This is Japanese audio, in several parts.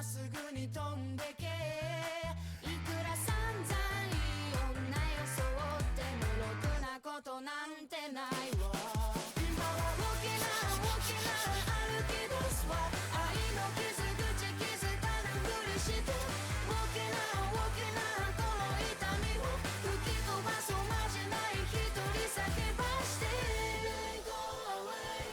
まっすぐに飛んでけ。いくら散々いい女装ってもろくなことなんてないわ。今はウォーキナーウォーキナー歩き出すわ。愛の傷口気づかぬふりしてウォーキナーウォーキナーこの痛みを吹き飛ばそうまじない一人叫ばしてGo away。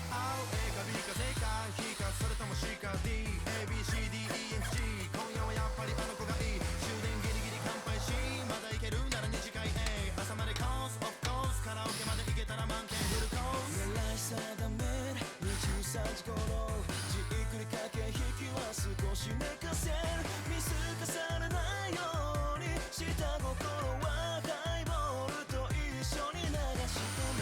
青 A か B か Z か H かそれとも C か D ABCDEFG 今夜はやっぱりあの子がいい。終電ギリギリ乾杯しまだいけるなら二次会 A 朝までコースオフコースカラオケまで行けたら満点フルコース。狙い定める23時頃じっくり駆け引きは少し寝かせる。見透かされないように下心はハイボールと一緒に流し込め。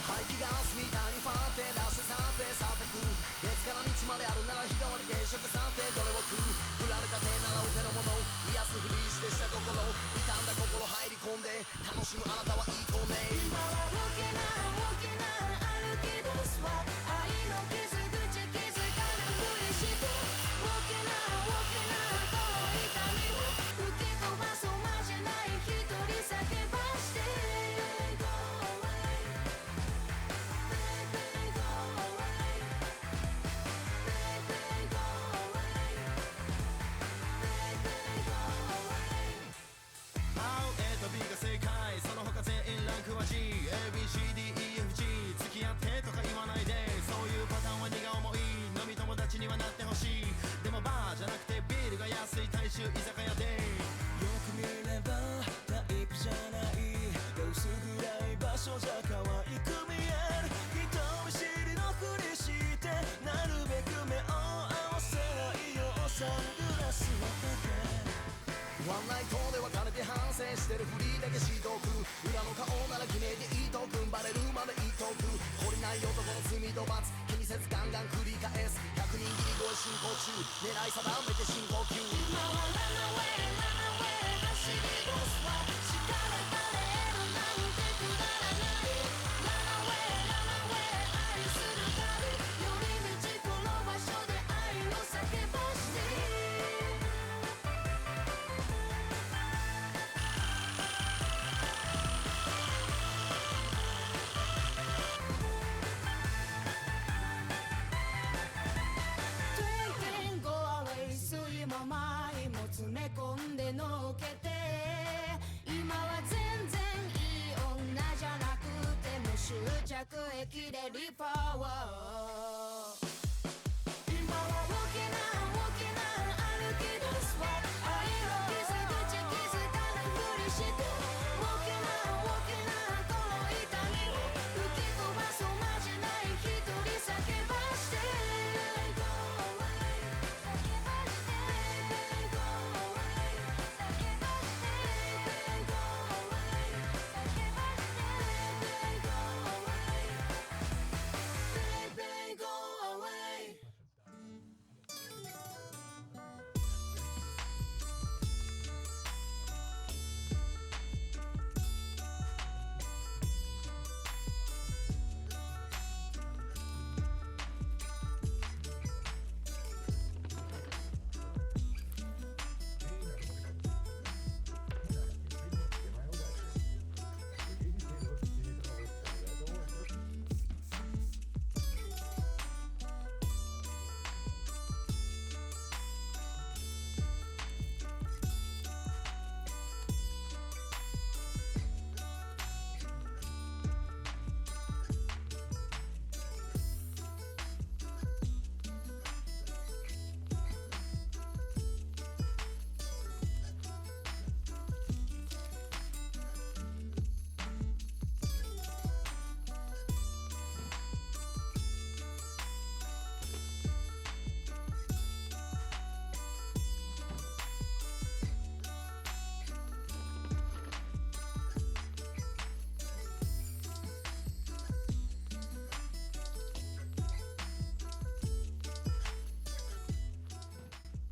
排気ガスみたいにファーって出してさてさてく月から日まであるなら日替わり定食さてどれを食う。振られた手ならお手のもの癒すふりしてした心傷んだ心入り込んで楽しむあなたはいい子ね。今はウォーキナーウォーキナー歩き出すわ。愛の傷口気づかぬふりしてウォーキナーウォーキナーこの痛みを吹き飛ばそうまじない一人叫ばして Go away Baby go away Baby go away Baby go away。 青 A と B が正解その他全員ランクは G ABCDEFG 付き合ってとか言わないでそういうパターンは荷が重い。飲み友達にはなってほしい。でもバーじゃなくてビールが安い大衆居酒屋でよく見ればタイプじゃない薄暗い場所じゃ可愛く見える。人見知りのふりしてなるべく目を合わせないようサングラスをかけ。ワンナイトで別れて反省してるふりだけしとく。裏の顔なら決めていいとくんバレるまでいいとく。懲りない男の罪と罰気にせずガンガン繰り返す。100人切り超え進行中狙い定めて深呼吸。今は Run away Run away 走り出すわ。叱られるなんてくだらない Run away Run away 愛する旅寄り道この場所で愛を叫ばして水も前も詰め込んでのけて今は全然いい女じゃなくても執着液でリファーは今はウォーキナーウォーキナー歩き出すわ。愛の傷口気づかぬふりしてウォーキナーウォーキナーこの痛みを吹き飛ばそうまじない一人叫ばして Go away 叫ばして Baby go away 叫ばして Baby go away 叫ばして Baby go away Baby go away。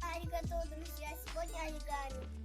Arigatou, друзья. Сегодня оригами.